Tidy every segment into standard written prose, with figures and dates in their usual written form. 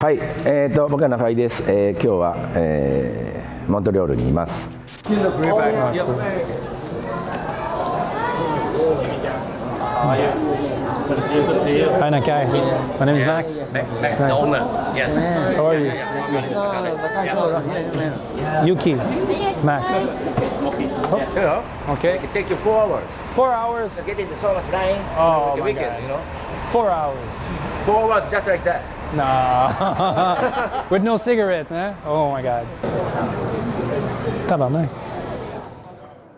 はい、僕は中井です。今日は、モントリオールにいます。Hi Nakai, my name is Max. Max, the owner. Yes. How are you? Yuki. Max. Hello. Okay. It can take you 4 hours. 4 hours. Get into so much rain. Oh like a my weekend, God. you know. 4 hours. 4 hours just like that. Nah. With no cigarettes, hein? Oh my God. Tabarnak.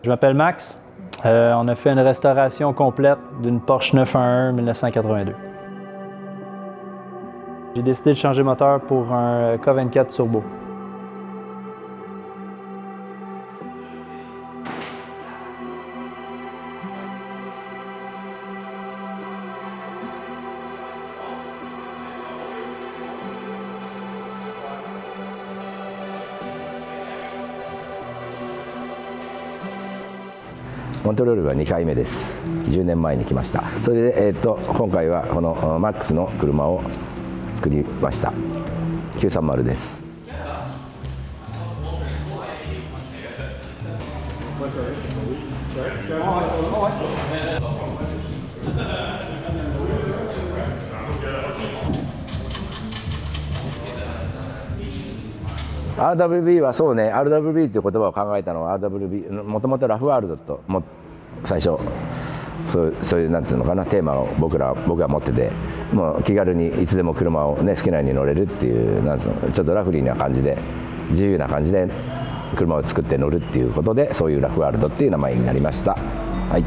Je m'appelle Max. On a fait une restauration complète d'une Porsche 911 1982. J'ai décidé de changer moteur pour un K24 Turbo.モントリオールは2回目です。10年前に来ました。それで、今回はこのマックスの車を作りました。930です。RWB はそうね、RWB という言葉を考えたのは RWB、もともとラフワールドと最初そういうなんていうのかな、テーマを僕が持ってて、もう気軽にいつでも車をね好きなように乗れるっていうなんていうの、ちょっとラフリーな感じで自由な感じで車を作って乗るっていうことで、そういうラフワールドっていう名前になりました。はい。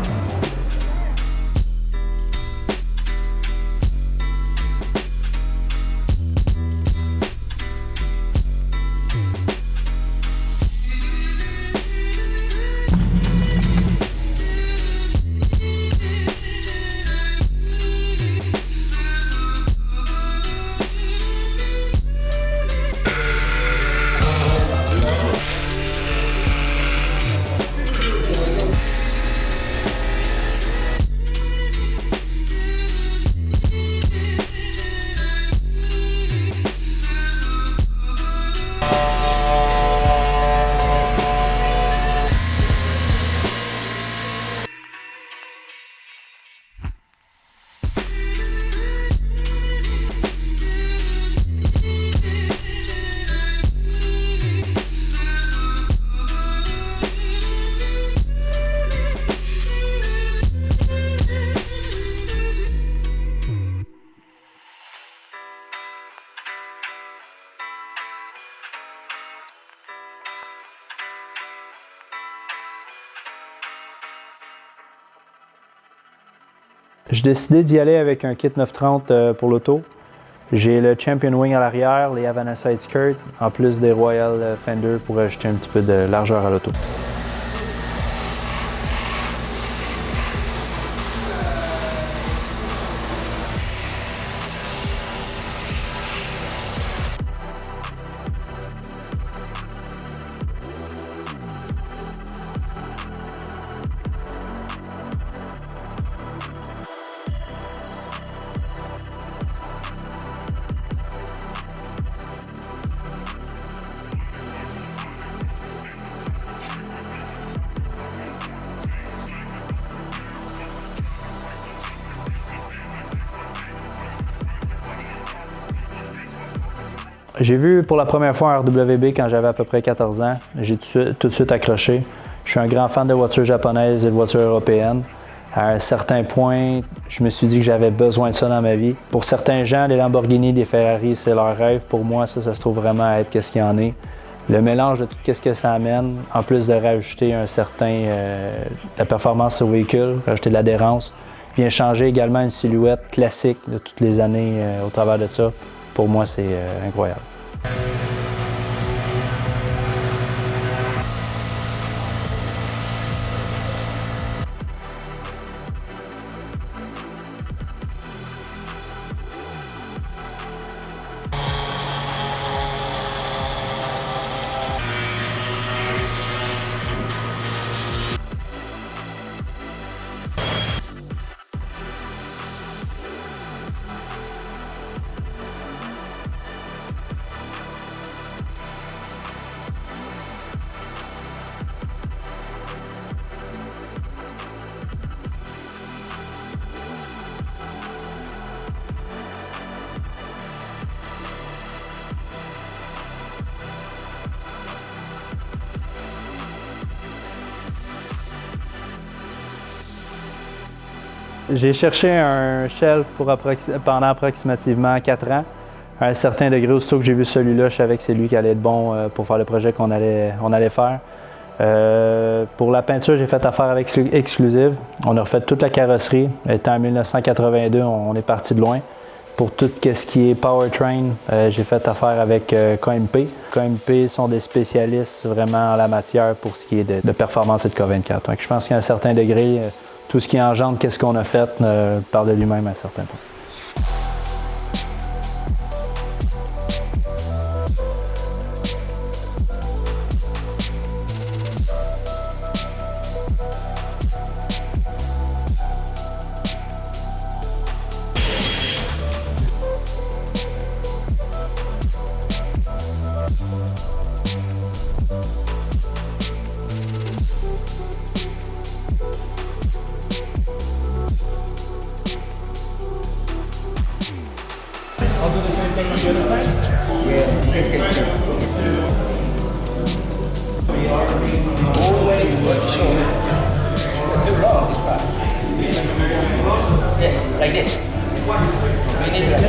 J'ai décidé d'y aller avec un kit 930 pour l'auto. J'ai le Champion Wing à l'arrière, les Havana Side Skirt, en plus des Royal Fender pour ajouter un petit peu de largeur à l'auto. J'ai vu pour la première fois un RWB quand j'avais à peu près 14 ans. J'ai tout de suite accroché. Je suis un grand fan de voitures japonaises et de voitures européennes. À un certain point, je me suis dit que j'avais besoin de ça dans ma vie. Pour certains gens, les Lamborghini, les Ferrari, c'est leur rêve. Pour moi, ça se trouve vraiment à être ce qu'il y en est. Le mélange de tout ce que ça amène, en plus de rajouter la performance au véhicule, rajouter de l'adhérence, vient changer également une silhouette classique de toutes les années au travers de ça. Pour moi, c'est incroyable. J'ai cherché un shell pendant approximativement 4 ans. À un certain degré, aussitôt que j'ai vu celui-là, je savais que c'est lui qui allait être bon pour faire le projet qu'on allait faire. Pour la peinture, j'ai fait affaire avec Exclusive. On a refait toute la carrosserie. Étant en 1982, on est parti de loin. Pour tout ce qui est powertrain, j'ai fait affaire avec KMP. KMP sont des spécialistes vraiment en la matière pour ce qui est de performance et de K24. Donc, je pense qu'à un certain degré, tout ce qui engendre qu'est-ce qu'on a fait parle de lui-même à un certain point. I'll do the same thing on the other side. Yeah, like this. We need that.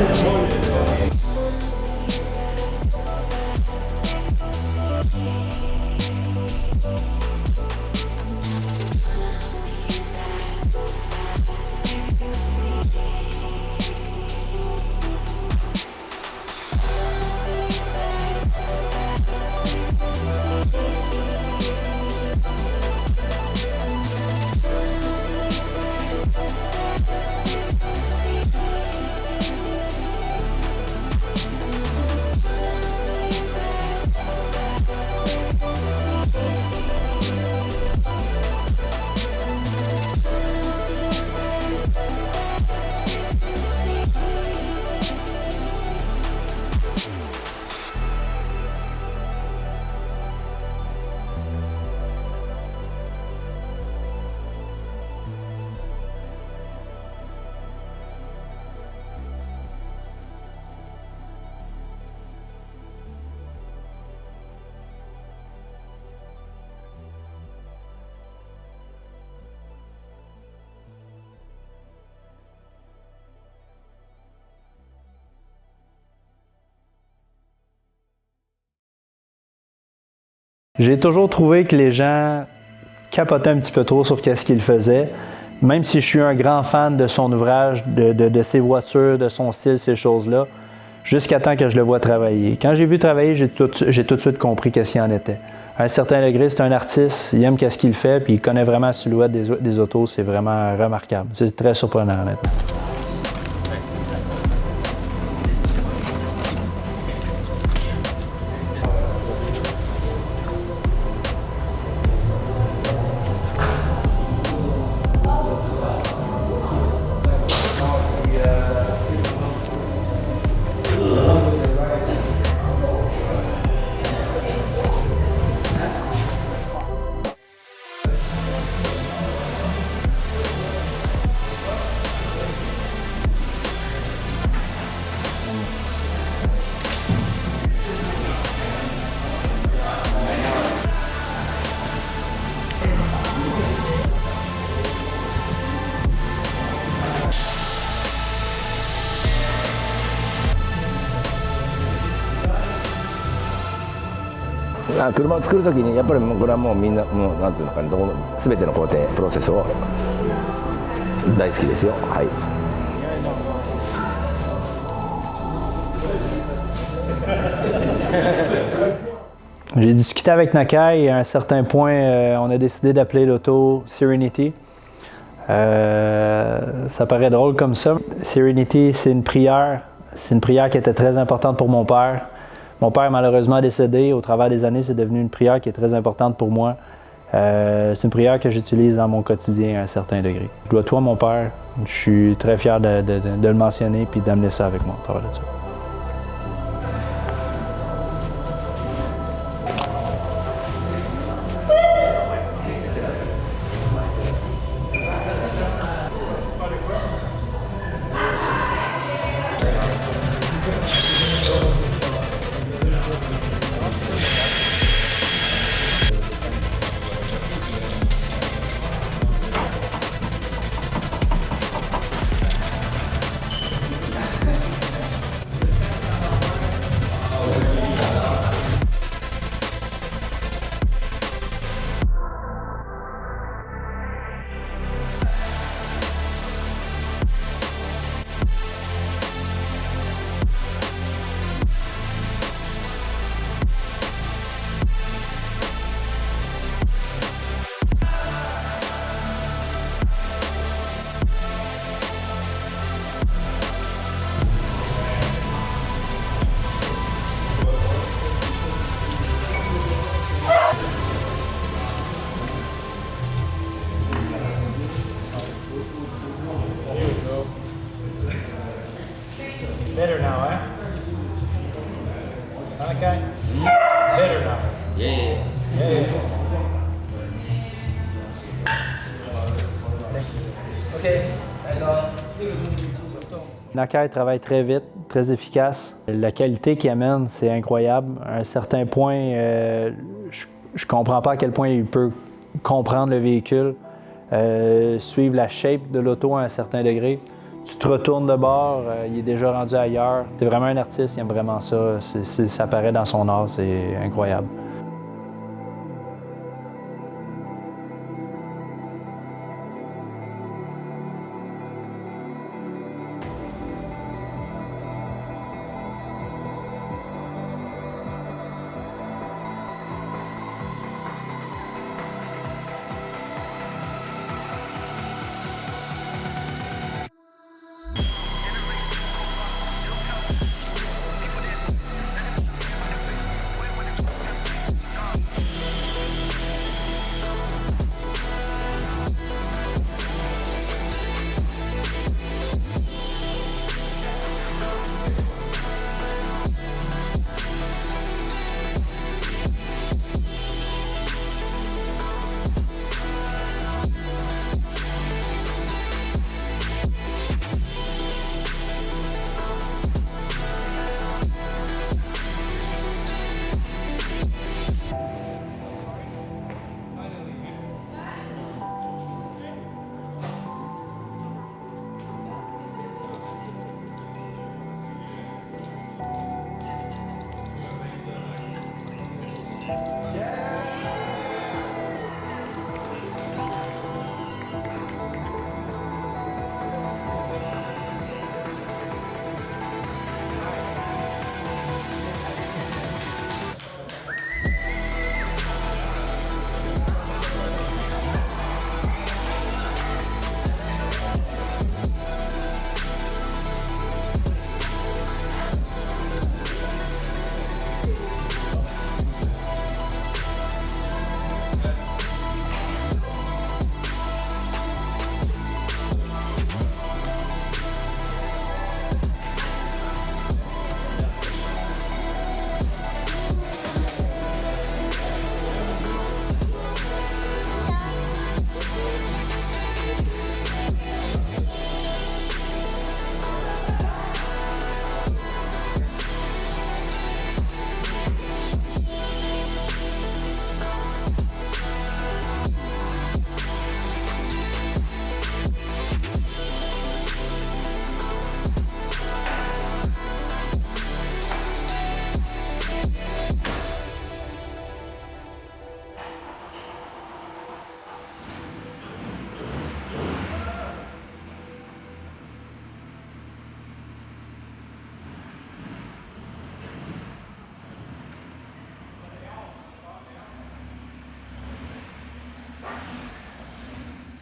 J'ai toujours trouvé que les gens capotaient un petit peu trop sur ce qu'il faisait. Même si je suis un grand fan de son ouvrage, de ses voitures, de son style, ces choses-là, jusqu'à temps que je le vois travailler. Quand j'ai vu travailler, j'ai tout de suite compris qu'est-ce qu'il en était. À un certain degré, c'est un artiste, il aime qu'est-ce qu'il fait, puis il connaît vraiment la silhouette des autos, c'est vraiment remarquable. C'est très surprenant, honnêtement.車を作るときにやっぱりもうこれはもうみんなもうなんていうのかな、全ての工程プロセスを大好きですよ。はい。J'ai discuté avec Nakai et à un certain point, on a décidé d'appeler l'auto Serenity. Ça paraît drôle comme ça. Serenity, c'est une prière. C'est une prière qui était très importante pour mon père. Mon père est malheureusement décédé. Au travers des années, c'est devenu une prière qui est très importante pour moi. C'est une prière que j'utilise dans mon quotidien à un certain degré. Je dois tout à mon père. Je suis très fier de le mentionner et d'amener ça avec moi au travers de ça. Nakai travaille très vite, très efficace. La qualité qu'il amène, c'est incroyable. À un certain point, je comprends pas à quel point il peut comprendre le véhicule, suivre la shape de l'auto à un certain degré. Tu te retournes de bord, il est déjà rendu ailleurs. C'est vraiment un artiste, il aime vraiment ça. Ça paraît dans son art, c'est incroyable.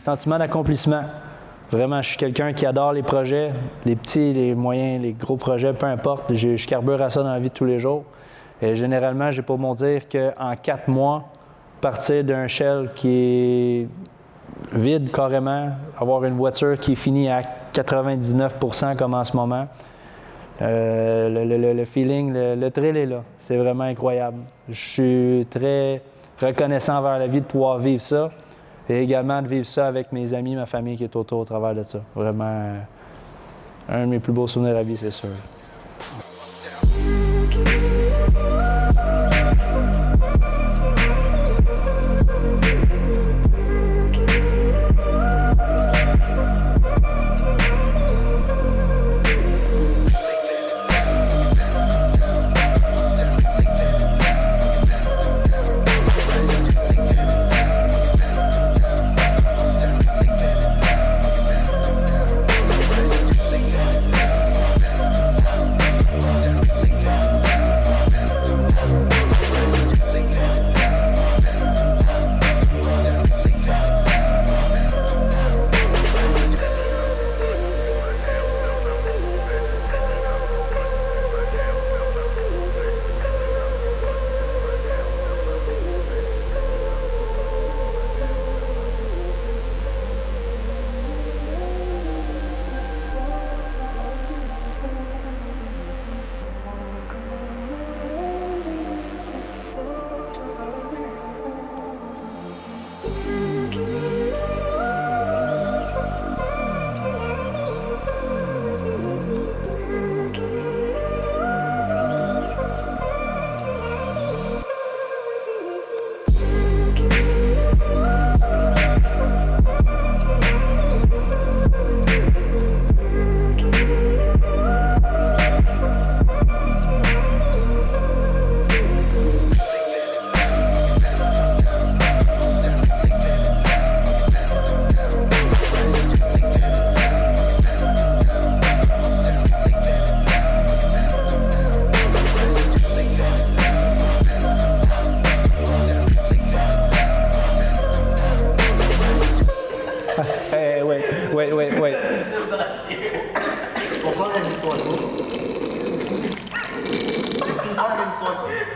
Sentiment d'accomplissement. Vraiment, je suis quelqu'un qui adore les projets, les petits, les moyens, les gros projets, peu importe. Je carbure à ça dans la vie de tous les jours. Et généralement, j'ai pour mon dire qu'en 4 mois, partir d'un shell qui est vide carrément, avoir une voiture qui est finie à 99% comme en ce moment, le feeling, le thrill est là. C'est vraiment incroyable. Je suis très reconnaissant envers la vie de pouvoir vivre ça. Et également de vivre ça avec mes amis, ma famille qui est autour au travers de ça. Vraiment, un de mes plus beaux souvenirs à vie, c'est sûr.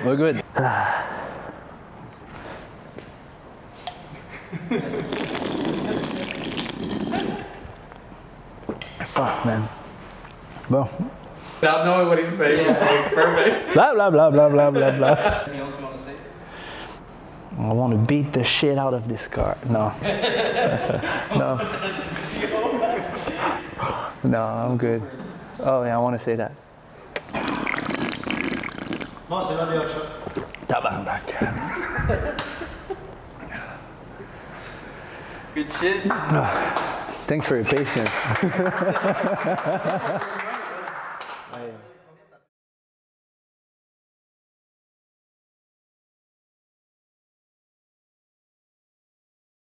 We're good. Fuck, man. Bon. Without knowing what he's saying, it's like perfect. Blah, blah, blah, blah, blah, blah, blah. Anything else you want to say? I want to beat the shit out of this car. No. No. No, I'm good. Oh, yeah, I want to say that. Bon, c'est l'un des hot shots. Tabarnak. Good shit. Thanks for your patience.